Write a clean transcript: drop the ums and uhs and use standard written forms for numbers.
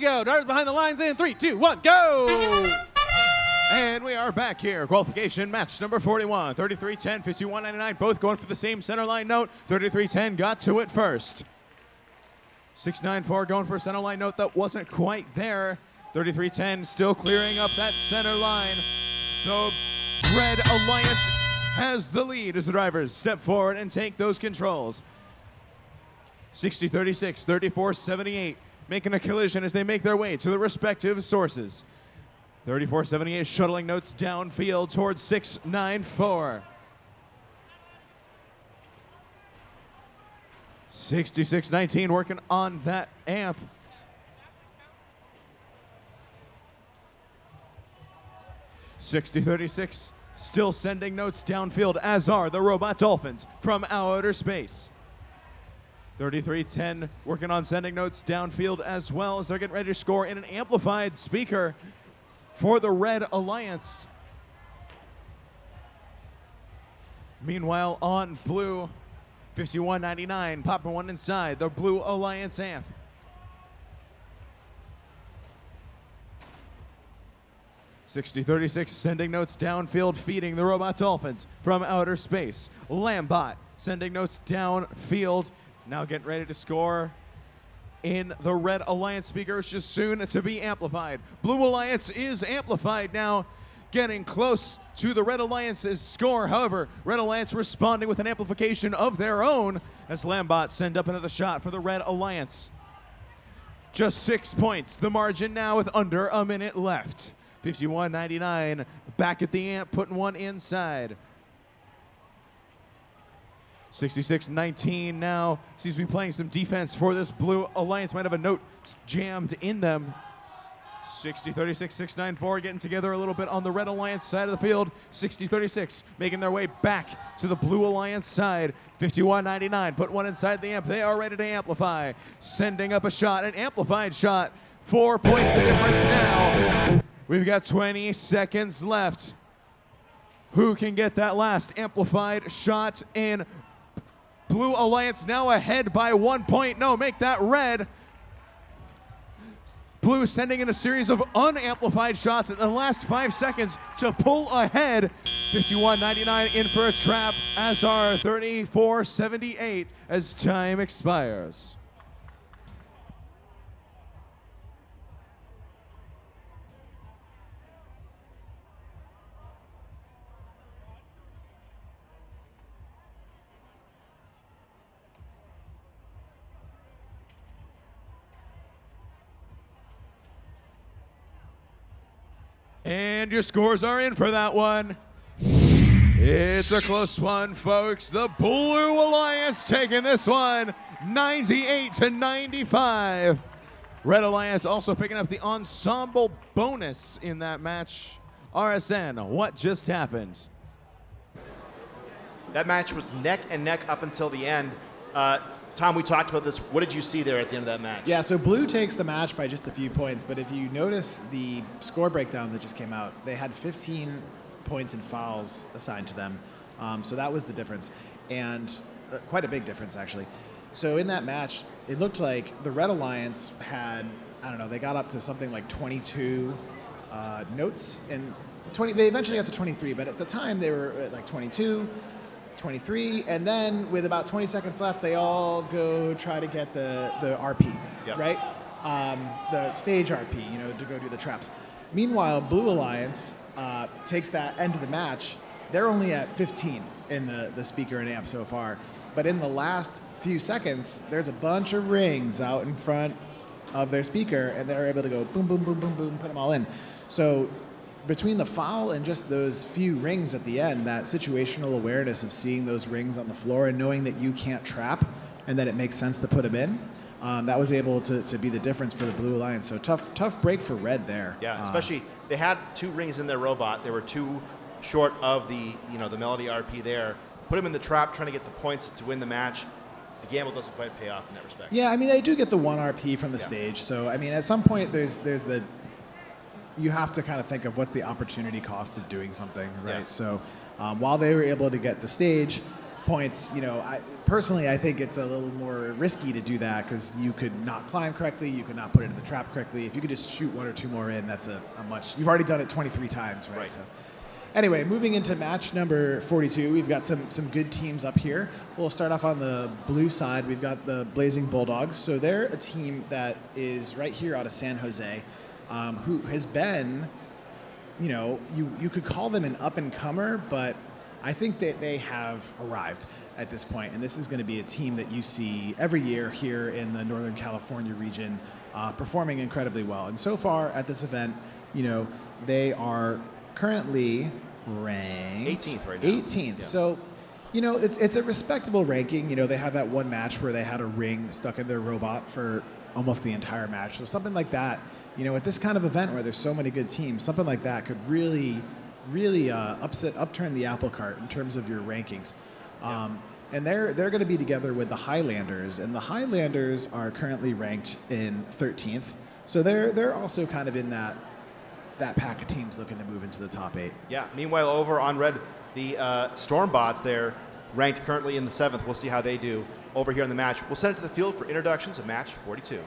Go. Drivers behind the lines in 3, 2, 1, go! And we are back here. Qualification match number 41. 33-10, 51-99, both going for the same center line note. 33-10 got to it first. 694 going for a center line note that wasn't quite there. 33-10 still clearing up that center line. The Red Alliance has the lead as the drivers step forward and take those controls. 60-36, 34-78. Making a collision as they make their way to the respective sources. 34-78 shuttling notes downfield towards 694. 66-19 working on that amp. 60-36 still sending notes downfield, as are the Robot Dolphins from outer space. 33-10 working on sending notes downfield as well as they're getting ready to score in an amplified speaker for the Red Alliance. Meanwhile, on blue, 51-99, popping one inside the Blue Alliance amp. 60-36 sending notes downfield, feeding the Robot Dolphins from outer space. Lambot sending notes downfield. Now getting ready to score in the Red Alliance speaker, which is soon to be amplified. Blue Alliance is amplified now, getting close to the Red Alliance's score. However, Red Alliance responding with an amplification of their own as Lambot send up another shot for the Red Alliance. Just 6 points, the margin now with under a minute left. 51-99, back at the amp, putting one inside. 66-19 now seems to be playing some defense for this Blue Alliance. Might have a note jammed in them. 60-36, 694 getting together a little bit on the Red Alliance side of the field. 60-36 making their way back to the Blue Alliance side. 51-99, put one inside the amp. They are ready to amplify. Sending up a shot, an amplified shot. 4 points the difference now. We've got 20 seconds left. Who can get that last amplified shot in? Blue Alliance now ahead by 1 point. No, make that red. Blue sending in a series of unamplified shots in the last 5 seconds to pull ahead. 51-99 in for a trap, as are 34-78 as time expires. And your scores are in for that one. It's a close one, folks. The Blue Alliance taking this one 98-95. Red Alliance also picking up the ensemble bonus in that match. RSN, what just happened? That match was neck and neck up until the end. Tom, we talked about this. What did you see there at the end of that match? Yeah, so Blue takes the match by just a few points, but if you notice the score breakdown that just came out, they had 15 points in fouls assigned to them. So that was the difference, and quite a big difference, actually. So in that match, it looked like the Red Alliance had, I don't know, they got up to something like 22 notes, and they eventually got to 23, but at the time they were at like 22, 23, and then with about 20 seconds left, they all go try to get the RP, Yep. right? The stage RP, to go do the traps. Meanwhile, Blue Alliance takes that end of the match. They're only at 15 in the speaker and amp so far, but in the last few seconds, there's a bunch of rings out in front of their speaker, and they're able to go boom, boom, boom, boom, boom, put them all in. So between the foul and just those few rings at the end, that situational awareness of seeing those rings on the floor and knowing that you can't trap and that it makes sense to put them in, that was able to be the difference for the Blue Alliance. So tough break for Red there. Yeah, especially they had 2 rings in their robot. They were 2 short of the the Melody RP there. Put them in the trap, trying to get the points to win the match. The gamble doesn't quite pay off in that respect. Yeah, I mean, they do get the 1 RP from the stage. So, I mean, at some point, you have to kind of think of what's the opportunity cost of doing something, right? Yeah. So while they were able to get the stage, points, personally, I think it's a little more risky to do that because you could not climb correctly, you could not put it in the trap correctly. If you could just shoot 1 or 2 more in, that's a much. You've already done it 23 times, right? Right. So, anyway, moving into match number 42, we've got some good teams up here. We'll start off on the blue side. We've got the Blazing Bulldogs. So they're a team that is right here out of San Jose, who has been, you could call them an up-and-comer, but I think that they have arrived at this point, and this is going to be a team that you see every year here in the Northern California region performing incredibly well. And so far at this event, they are currently ranked 18th right now. 18th. Yeah. So, it's a respectable ranking. They have that one match where they had a ring stuck in their robot for almost the entire match. So something like that, at this kind of event where there's so many good teams, something like that could really upturn the apple cart in terms of your rankings. And they're going to be together with the Highlanders, and the Highlanders are currently ranked in 13th. So they're also kind of in that pack of teams looking to move into the top 8. Yeah. Meanwhile, over on red, the Stormbots there, ranked currently in the 7th. We'll see how they do over here in the match. We'll send it to the field for introductions of match 42.